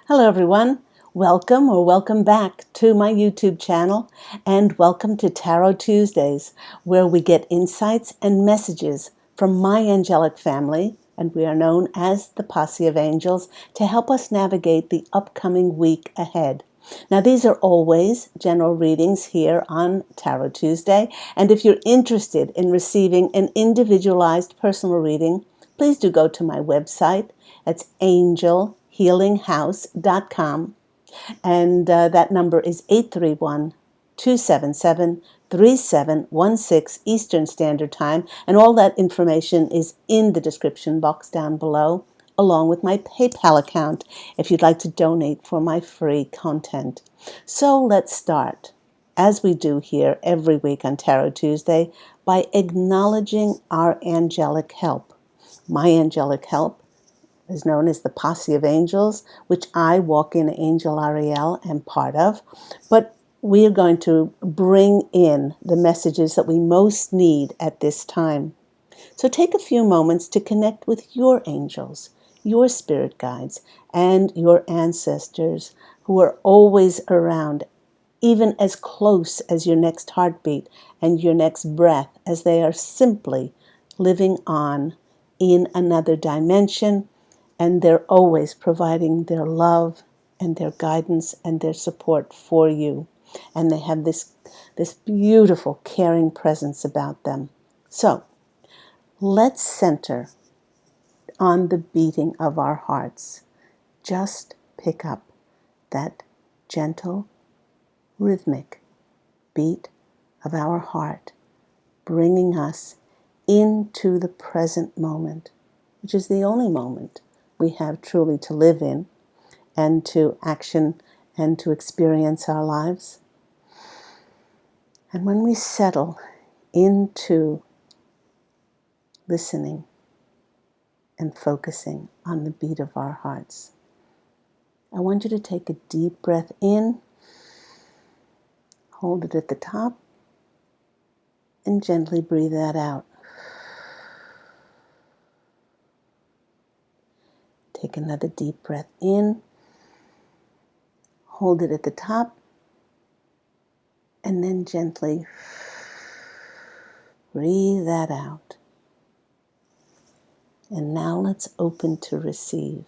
Hello everyone, welcome back to my YouTube channel, and welcome to Tarot Tuesdays, where we get insights and messages from my angelic family, and we are known as the Posse of Angels, to help us navigate the upcoming week ahead. Now, these are always general readings here on Tarot Tuesday, and if you're interested in receiving an individualized personal reading, please do go to my website. It's angelhealinghouse.com, and that number is 831-277-3716 Eastern Standard Time, and all that information is in the description box down below, along with my PayPal account if you'd like to donate for my free content. So let's start, as we do here every week on Tarot Tuesday, by acknowledging our angelic help. My angelic help is known as the Posse of Angels, which I, walk-in angel Ariel, am part of. But we are going to bring in the messages that we most need at this time. So take a few moments to connect with your angels, your spirit guides, and your ancestors who are always around, even as close as your next heartbeat and your next breath, as they are simply living on in another dimension, and they're always providing their love and their guidance and their support for you. And they have this beautiful, caring presence about them. So let's center on the beating of our hearts. Just pick up that gentle, rhythmic beat of our heart, bringing us into the present moment, which is the only moment we have truly to live in and to action and to experience our lives. And when we settle into listening and focusing on the beat of our hearts, I want you to take a deep breath in, hold it at the top, and gently breathe that out. Take another deep breath in, hold it at the top, and then gently breathe that out. And now let's open to receive.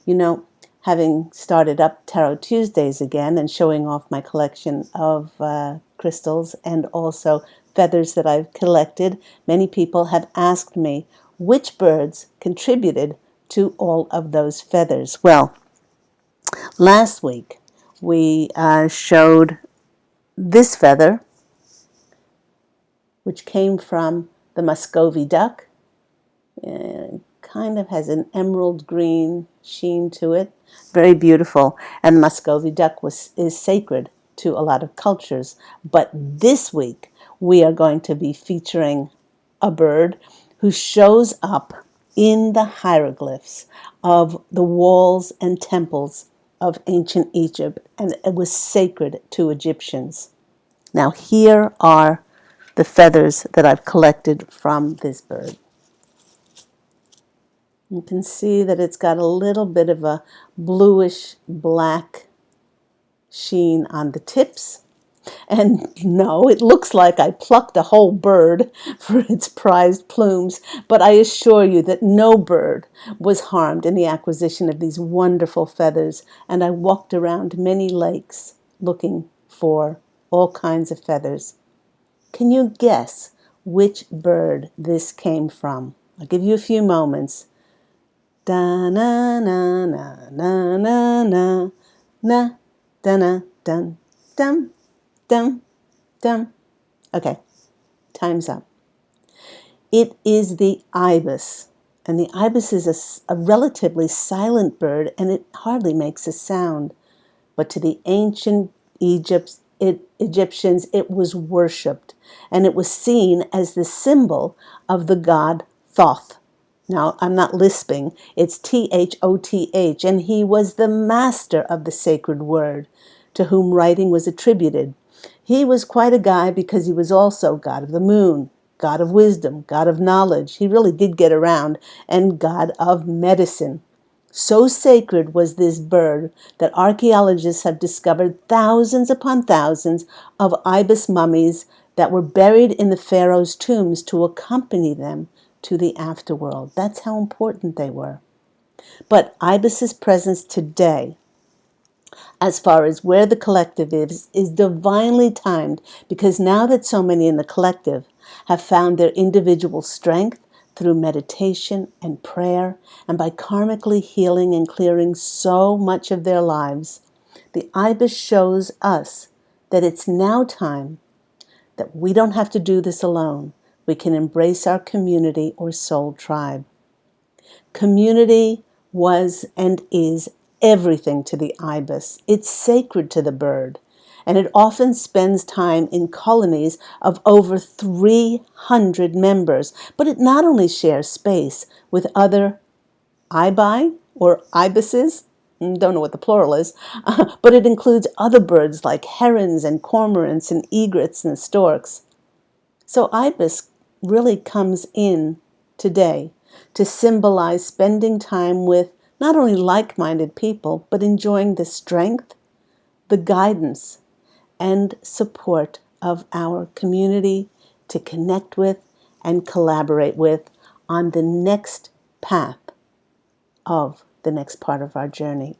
You know, having started up Tarot Tuesdays again and showing off my collection of crystals and also feathers that I've collected, many people have asked me which birds contributed to all of those feathers. Well, last week we showed this feather, which came from the Muscovy duck. It kind of has an emerald green sheen to it. Very beautiful. And the Muscovy duck is sacred to a lot of cultures. But this week we are going to be featuring a bird who shows up in the hieroglyphs of the walls and temples of ancient Egypt, and it was sacred to Egyptians. Now here are the feathers that I've collected from this bird. You can see that it's got a little bit of a bluish black sheen on the tips. And no, it looks like I plucked a whole bird for its prized plumes, but I assure you that no bird was harmed in the acquisition of these wonderful feathers, and I walked around many lakes looking for all kinds of feathers. Can you guess which bird this came from? I'll give you a few moments. Da na na na na na na na da na dun dum dum dum. Okay, time's up. It is the ibis, and the ibis is a relatively silent bird, and it hardly makes a sound. But to the ancient Egyptians, it was worshipped, and it was seen as the symbol of the god Thoth. Now, I'm not lisping, it's Thoth, and he was the master of the sacred word, to whom writing was attributed. He was quite a guy because he was also god of the moon, god of wisdom, god of knowledge. He really did get around, and god of medicine. So sacred was this bird that archaeologists have discovered thousands upon thousands of ibis mummies that were buried in the pharaoh's tombs to accompany them to the afterworld. That's how important they were. But ibis's presence today, as far as where the collective is divinely timed, because now that so many in the collective have found their individual strength through meditation and prayer, and by karmically healing and clearing so much of their lives, the ibis shows us that it's now time that we don't have to do this alone. We can embrace our community or soul tribe. Community was and is everything to the ibis. It's sacred to the bird, and it often spends time in colonies of over 300 members. But it not only shares space with other ibi or ibises, don't know what the plural is, but it includes other birds like herons and cormorants and egrets and storks. So ibis really comes in today to symbolize spending time with not only like-minded people, but enjoying the strength, the guidance, and support of our community to connect with and collaborate with on the next path of the next part of our journey.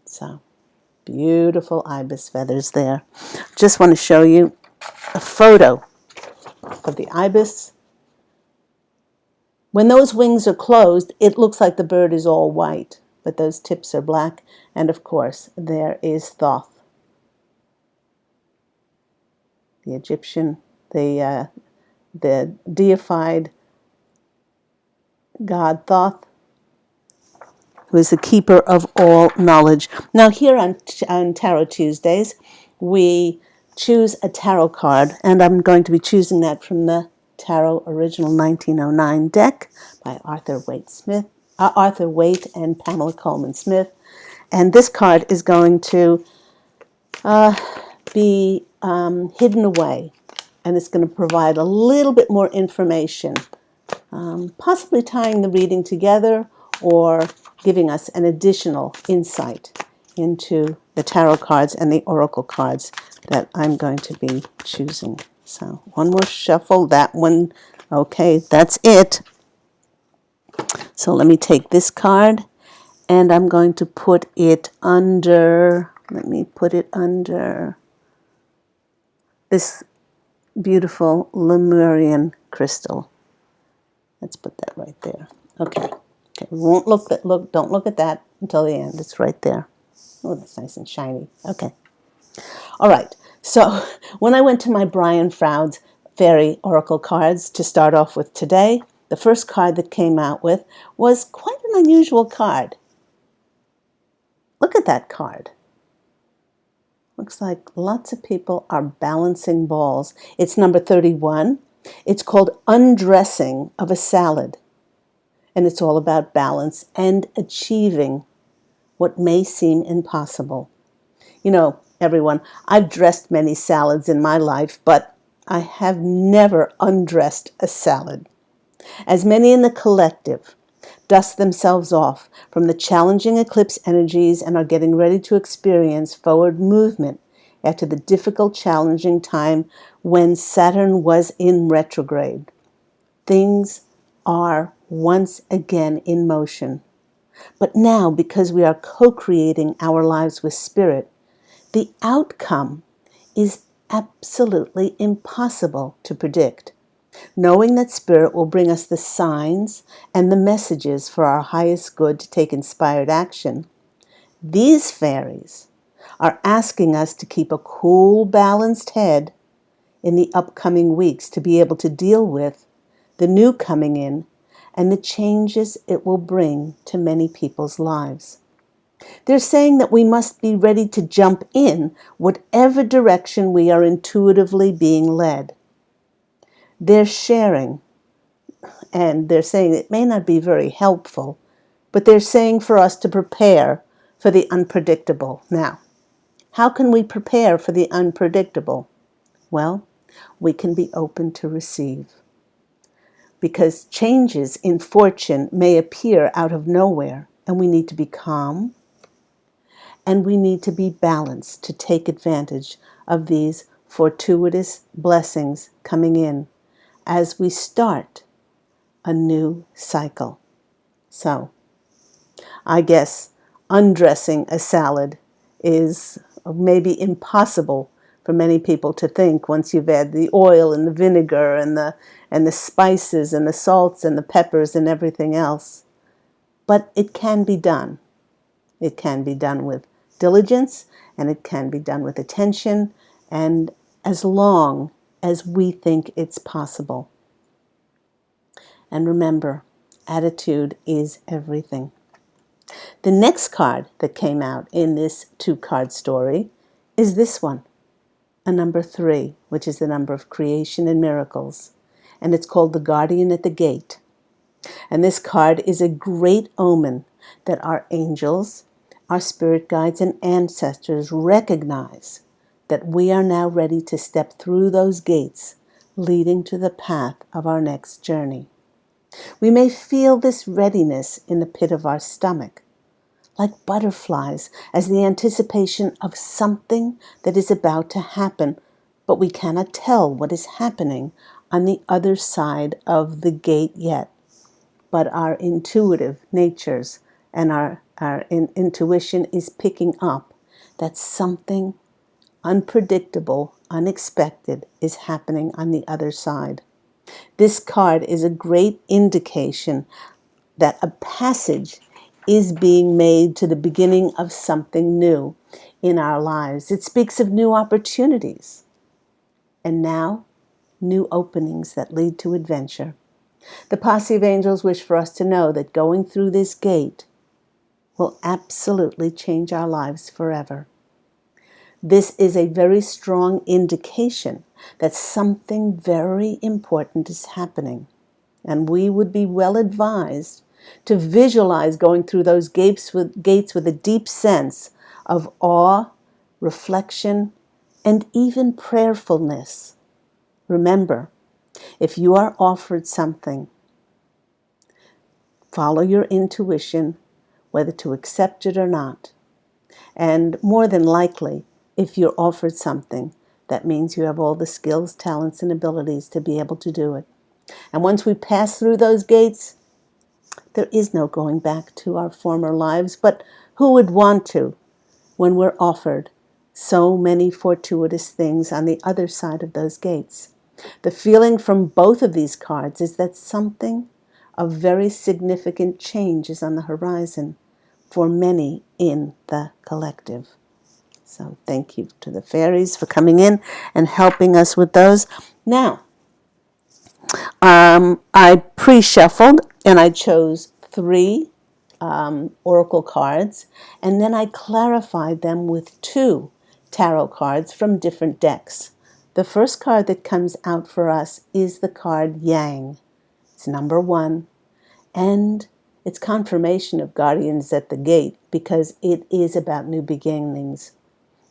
So, beautiful ibis feathers there. Just want to show you a photo of the ibis. When those wings are closed, it looks like the bird is all white, but those tips are black. And of course, there is Thoth, the Egyptian, the deified god Thoth, who is the keeper of all knowledge. Now, here on Tarot Tuesdays, we choose a tarot card, and I'm going to be choosing that from the Tarot Original 1909 deck by Arthur Waite and Pamela Coleman Smith. And this card is going to be hidden away, and it's going to provide a little bit more information, possibly tying the reading together or giving us an additional insight into the tarot cards and the oracle cards that I'm going to be choosing. So one more shuffle, that one, okay, that's it. So let me take this card, and I'm going to put it under, let me put it under this beautiful Lemurian crystal. Let's put that right there. Okay. We won't don't look at that until the end. It's right there. Oh, that's nice and shiny. Okay. All right. So when I went to my Brian Froud's Fairy Oracle cards to start off with today, the first card that came out with was quite an unusual card. Look at that card. Looks like lots of people are balancing balls. It's number 31. It's called Undressing of a Salad. And it's all about balance and achieving what may seem impossible. You know, everyone, I've dressed many salads in my life, but I have never undressed a salad. As many in the collective dust themselves off from the challenging eclipse energies and are getting ready to experience forward movement after the difficult, challenging time when Saturn was in retrograde, things are once again in motion. But now, because we are co-creating our lives with Spirit, the outcome is absolutely impossible to predict. Knowing that Spirit will bring us the signs and the messages for our highest good to take inspired action, these fairies are asking us to keep a cool, balanced head in the upcoming weeks to be able to deal with the new coming in and the changes it will bring to many people's lives. They're saying that we must be ready to jump in whatever direction we are intuitively being led. They're sharing, and they're saying it may not be very helpful, but they're saying for us to prepare for the unpredictable. Now, how can we prepare for the unpredictable? Well, we can be open to receive. Because changes in fortune may appear out of nowhere, and we need to be calm, and we need to be balanced to take advantage of these fortuitous blessings coming in as we start a new cycle. So, I guess undressing a salad is maybe impossible for many people to think once you've had the oil and the vinegar and the spices and the salts and the peppers and everything else. But it can be done. It can be done with diligence, and it can be done with attention, and as long as we think it's possible. And remember, attitude is everything. The next card that came out in this 2-card story is this one, a number 3, which is the number of creation and miracles. And it's called the Guardian at the Gate. And this card is a great omen that our angels, our spirit guides, and ancestors recognize that we are now ready to step through those gates leading to the path of our next journey. We may feel this readiness in the pit of our stomach, like butterflies, as the anticipation of something that is about to happen, but we cannot tell what is happening on the other side of the gate yet. But our intuitive natures and our intuition is picking up that something unpredictable, unexpected is happening on the other side. This card is a great indication that a passage is being made to the beginning of something new in our lives. It speaks of new opportunities and now new openings that lead to adventure. The posse of angels wish for us to know that going through this gate will absolutely change our lives forever. This is a very strong indication that something very important is happening, and we would be well advised to visualize going through those gates with a deep sense of awe, reflection, and even prayerfulness. Remember, if you are offered something, follow your intuition, whether to accept it or not. And more than likely, if you're offered something, that means you have all the skills, talents, and abilities to be able to do it. And once we pass through those gates, there is no going back to our former lives, but who would want to when we're offered so many fortuitous things on the other side of those gates? The feeling from both of these cards is that something of very significant change is on the horizon for many in the collective. So thank you to the fairies for coming in and helping us with those. Now, I pre-shuffled and I chose 3 oracle cards, and then I clarified them with 2 tarot cards from different decks. The first card that comes out for us is the card Yang. It's number 1, and it's confirmation of Guardians at the Gate because it is about new beginnings.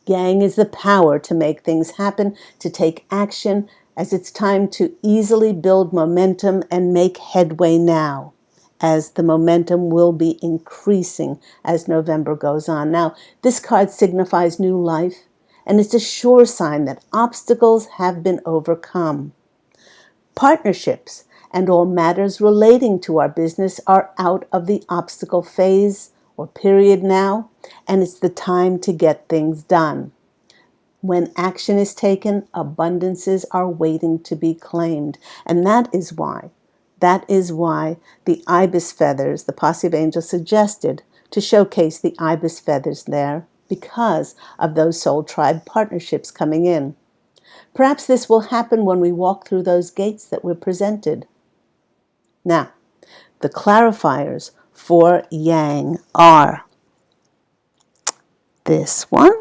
Yang is the power to make things happen, to take action, as it's time to easily build momentum and make headway now, as the momentum will be increasing as November goes on. Now, this card signifies new life, and it's a sure sign that obstacles have been overcome. Partnerships and all matters relating to our business are out of the obstacle phase or period now, and it's the time to get things done. When action is taken, abundances are waiting to be claimed. And that is why the ibis feathers, the posse of angels suggested to showcase the ibis feathers there because of those soul tribe partnerships coming in. Perhaps this will happen when we walk through those gates that were presented. Now, the clarifiers for Yang are this one,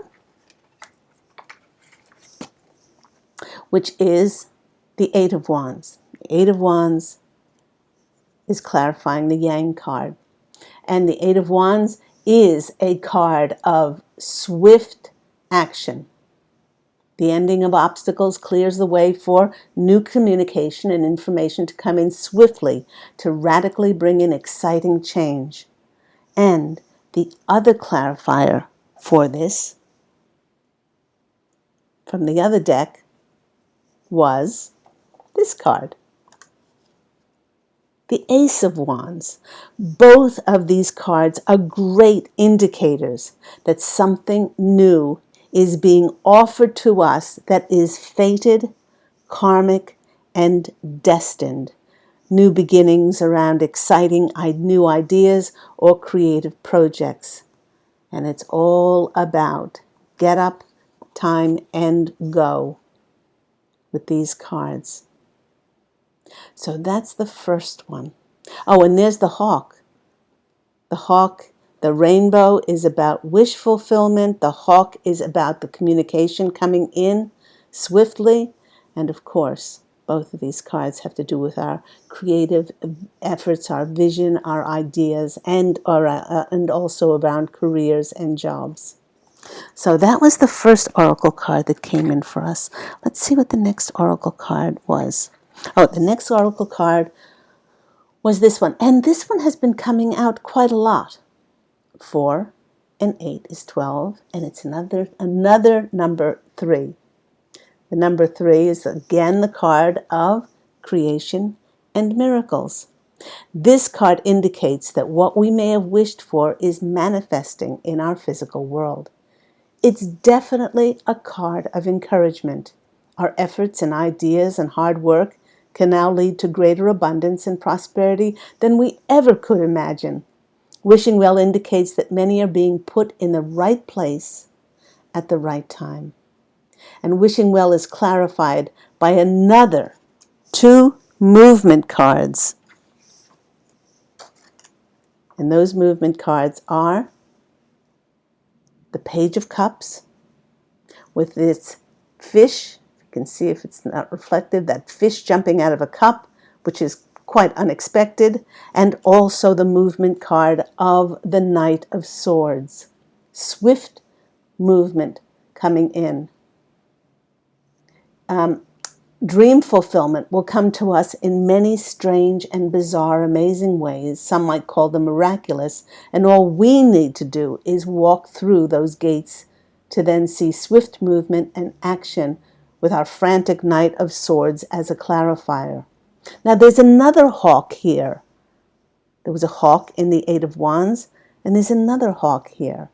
which is the 8 of Wands. The 8 of Wands is clarifying the Yang card. And the 8 of Wands is a card of swift action. The ending of obstacles clears the way for new communication and information to come in swiftly to radically bring in exciting change. And the other clarifier for this from the other deck was this card, the Ace of Wands. Both of these cards are great indicators that something new is being offered to us that is fated, karmic, and destined. New beginnings around exciting new ideas or creative projects. And it's all about get up, time, and go with these cards. So that's the first one. Oh, and there's the hawk. The hawk, the rainbow is about wish fulfillment. The hawk is about the communication coming in swiftly. And of course, both of these cards have to do with our creative efforts, our vision, our ideas, and also around careers and jobs. So that was the first oracle card that came in for us. Let's see what the next oracle card was. Oh, the next oracle card was this one. And this one has been coming out quite a lot. 4 and 8 is 12, and it's another number 3. The number 3 is again the card of creation and miracles. This card indicates that what we may have wished for is manifesting in our physical world. It's definitely a card of encouragement. Our efforts and ideas and hard work can now lead to greater abundance and prosperity than we ever could imagine. Wishing well indicates that many are being put in the right place at the right time. And wishing well is clarified by another 2 movement cards. And those movement cards are the Page of Cups with this fish. You can see if it's not reflected, that fish jumping out of a cup, which is quite unexpected, and also the movement card of the Knight of Swords. Swift movement coming in. Dream fulfillment will come to us in many strange and bizarre, amazing ways. Some might call them miraculous, and all we need to do is walk through those gates to then see swift movement and action with our frantic Knight of Swords as a clarifier. Now there's another hawk here. There was a hawk in the 8 of Wands, and there's another hawk here.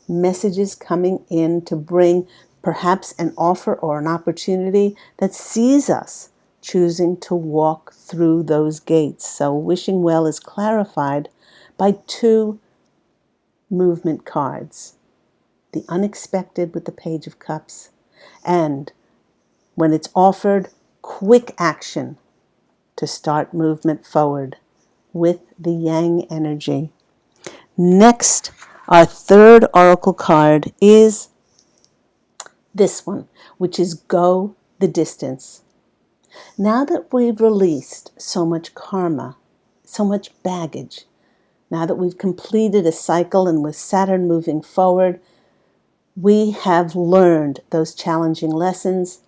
Messages coming in to bring perhaps an offer or an opportunity that sees us choosing to walk through those gates. So wishing well is clarified by 2 movement cards. The unexpected with the Page of Cups, and when it's offered, quick action to start movement forward with the Yang energy. Next, our third oracle card is this one, which is Go the Distance. Now that we've released so much karma, so much baggage, now that we've completed a cycle and with Saturn moving forward, we have learned those challenging lessons,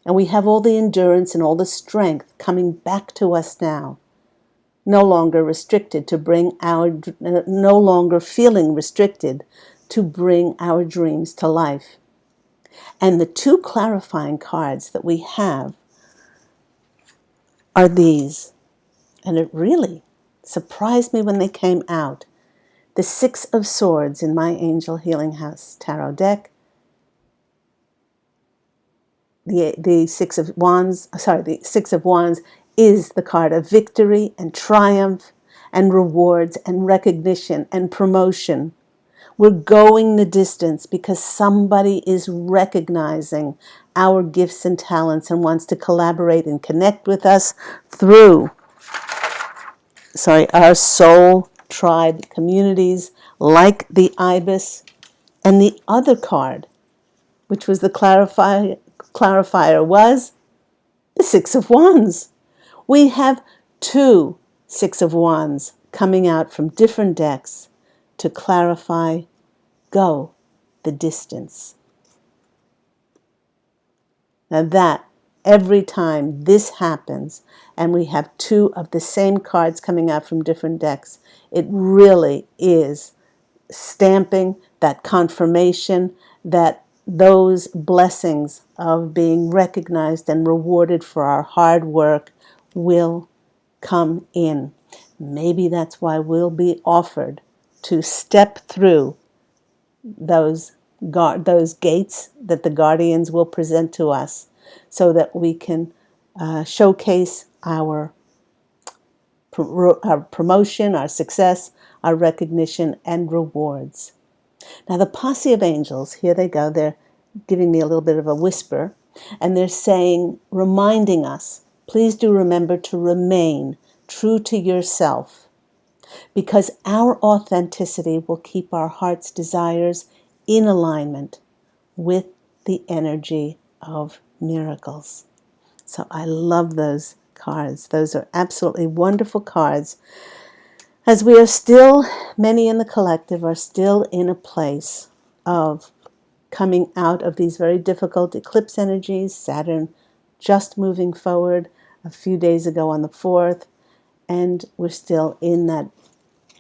and we have all the endurance and all the strength coming back to us now. No longer restricted to bring no longer feeling restricted to bring our dreams to life. And the 2 clarifying cards that we have are these. And it really surprised me when they came out. The 6 of Swords in my Angel Healing House tarot deck. The 6 of Wands, the 6 of Wands is the card of victory and triumph and rewards and recognition and promotion. We're going the distance because somebody is recognizing our gifts and talents and wants to collaborate and connect with us through our soul tribe communities like the ibis. And the other card, which was the clarifier, was the 6 of Wands. We have 2 6 of Wands coming out from different decks to clarify, go the distance. Now that every time this happens, and we have two of the same cards coming out from different decks, it really is stamping that confirmation that those blessings of being recognized and rewarded for our hard work will come in. Maybe that's why we'll be offered to step through those gates that the guardians will present to us, so that we can showcase our promotion, our success, our recognition, and rewards. Now, the posse of angels, here they go, they're giving me a little bit of a whisper, and they're saying, reminding us, please do remember to remain true to yourself, because our authenticity will keep our heart's desires in alignment with the energy of miracles. So I love those cards. Those are absolutely wonderful cards, as we are still, many in the collective are still in a place of coming out of these very difficult eclipse energies. Saturn just moving forward a few days ago on the 4th, and we're still in that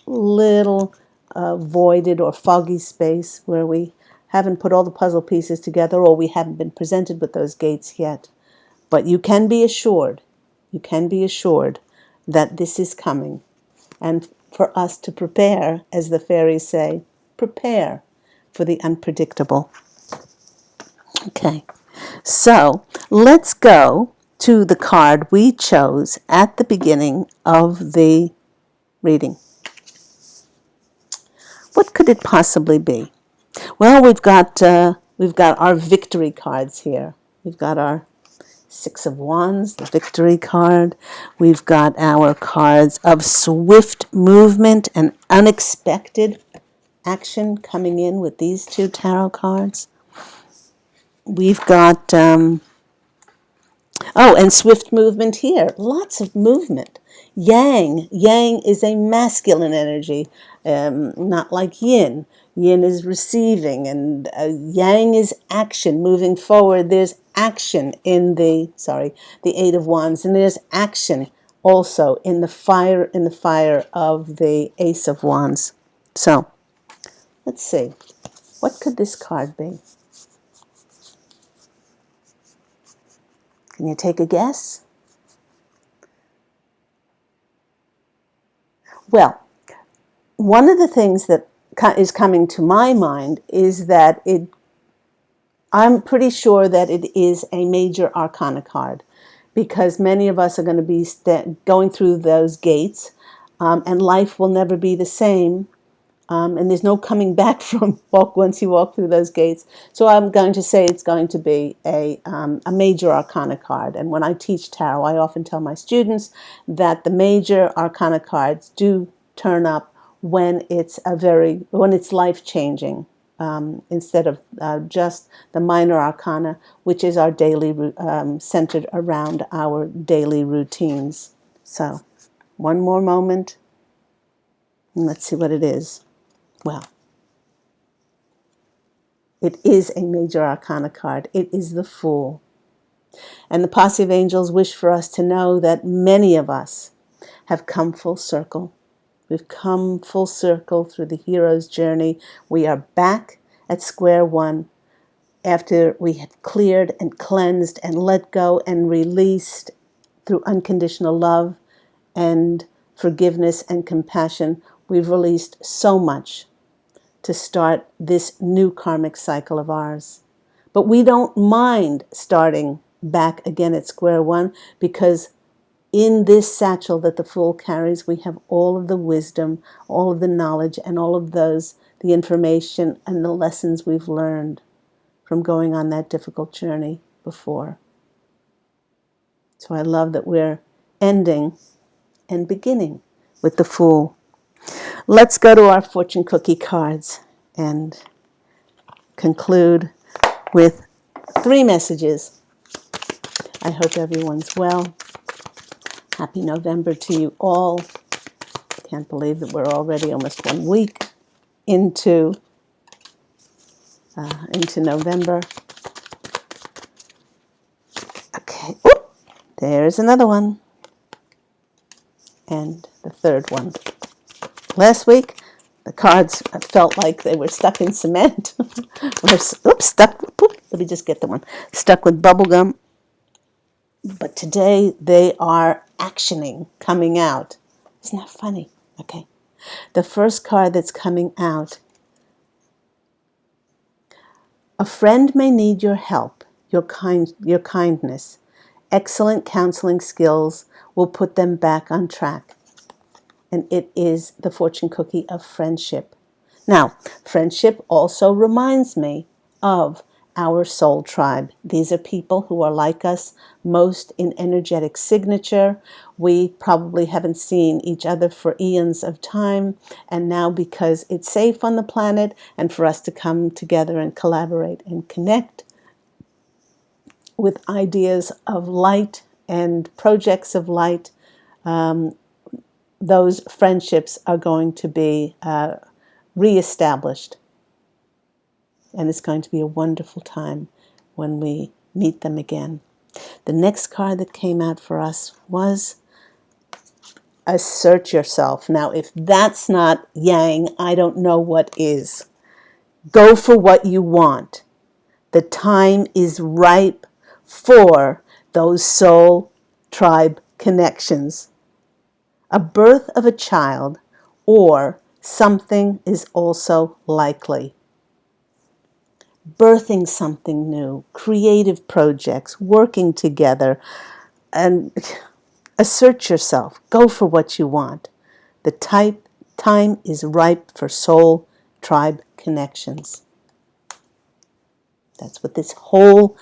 little voided or foggy space where we haven't put all the puzzle pieces together, or we haven't been presented with those gates yet. But you can be assured that this is coming. And for us to prepare, as the fairies say, prepare for the unpredictable. Okay, so let's go to the card we chose at the beginning of the reading. What could it possibly be? Well, we've got our victory cards here. We've got our Six of Wands, the victory card. We've got our cards of swift movement and unexpected action coming in with these two tarot cards. We've got, and swift movement here. Lots of movement. Yang is a masculine energy, not like yin. Yin is receiving, and yang is action, moving forward. There's action in the Eight of Wands, and there's action also in the fire of the Ace of Wands. So, let's see. What could this card be? Can you take a guess? Well, one of the things that is coming to my mind is that I'm pretty sure that it is a major arcana card, because many of us are going to be going through those gates, and life will never be the same. And there's no coming back from once you walk through those gates. So I'm going to say it's going to be a major arcana card. And when I teach tarot, I often tell my students that the major arcana cards do turn up when it's life-changing, instead of just the minor arcana, which is our daily centered around our daily routines. So one more moment, and let's see what it is. Well, it is a major arcana card. It is the Fool. And the posse of angels wish for us to know that many of us have come full circle. We've come full circle through the hero's journey. We are back at square one after we have cleared and cleansed and let go and released through unconditional love and forgiveness and compassion. We've released so much to start this new karmic cycle of ours. But we don't mind starting back again at square one, because in this satchel that the Fool carries, we have all of the wisdom, all of the knowledge, and all of the information and the lessons we've learned from going on that difficult journey before. So I love that we're ending and beginning with the Fool. Let's go to our fortune cookie cards and conclude with 3 messages. I hope everyone's well. Happy November to you all. Can't believe that we're already almost 1 week into November. Okay, There's another one. And the third one. Last week, the cards felt like they were stuck in cement. Stuck. Let me just get the one. Stuck with bubble gum. But today, they are actioning, coming out. Isn't that funny? Okay. The first card that's coming out. A friend may need your help, your kindness. Excellent counseling skills will put them back on track. And it is the fortune cookie of friendship. Now, friendship also reminds me of our soul tribe. These are people who are like us, most in energetic signature. We probably haven't seen each other for eons of time, and now because it's safe on the planet and for us to come together and collaborate and connect with ideas of light and projects of light, those friendships are going to be reestablished. And it's going to be a wonderful time when we meet them again. The next card that came out for us was Assert Yourself. Now, if that's not Yang, I don't know what is. Go for what you want. The time is ripe for those soul tribe connections. A birth of a child or something is also likely. Birthing something new, creative projects, working together, and assert yourself. Go for what you want. The time is ripe for soul tribe connections. That's what this whole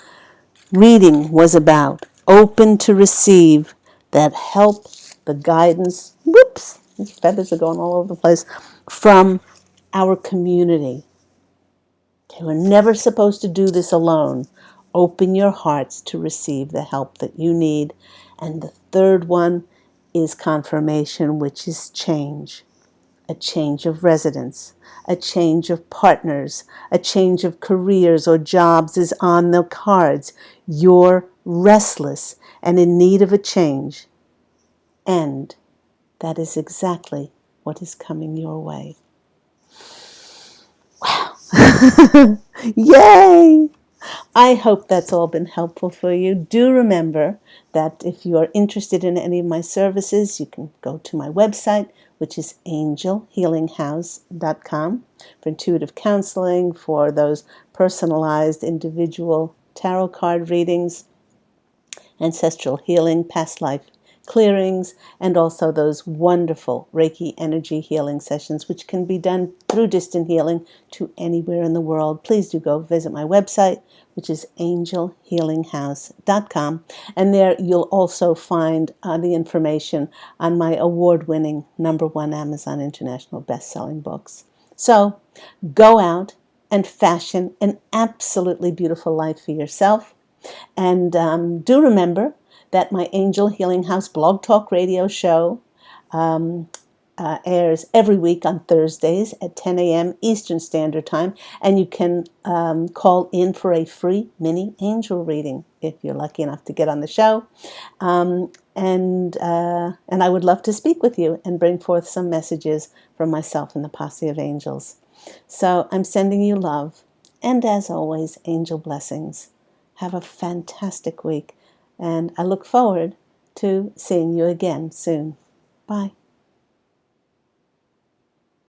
reading was about. Open to receive that help, the guidance, these feathers are going all over the place, from our community. Okay, we're never supposed to do this alone. Open your hearts to receive the help that you need. And the third one is confirmation, which is change. A change of residence, a change of partners, a change of careers or jobs is on the cards. You're restless and in need of a change. And that is exactly what is coming your way. Wow. Yay! I hope that's all been helpful for you. Do remember that if you are interested in any of my services, you can go to my website, which is angelhealinghouse.com, for intuitive counseling, for those personalized individual tarot card readings, ancestral healing, past life clearings, and also those wonderful Reiki energy healing sessions, which can be done through distant healing to anywhere in the world. Please do go visit my website, which is angelhealinghouse.com. And there you'll also find the information on my award-winning #1 Amazon International best-selling books. So go out and fashion an absolutely beautiful life for yourself. And do remember that my Angel Healing House Blog Talk Radio show airs every week on Thursdays at 10 a.m. Eastern Standard Time. And you can call in for a free mini angel reading if you're lucky enough to get on the show. And I would love to speak with you and bring forth some messages from myself and the posse of angels. So I'm sending you love. And as always, angel blessings. Have a fantastic week. And I look forward to seeing you again soon. Bye.